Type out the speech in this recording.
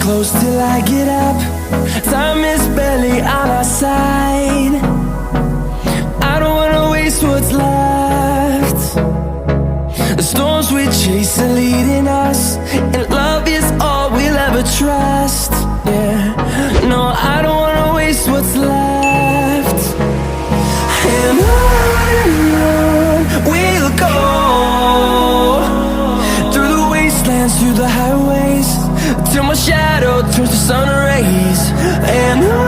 close till I get up. Time is barely on our side. I don't wanna waste what's left. The storms we chase are leading us, and love is all we'll ever trust. Yeah, no, I don't wanna waste what's left. And on we'll go, through the wastelands, through the highways, till my shadow turns to sun rays. And on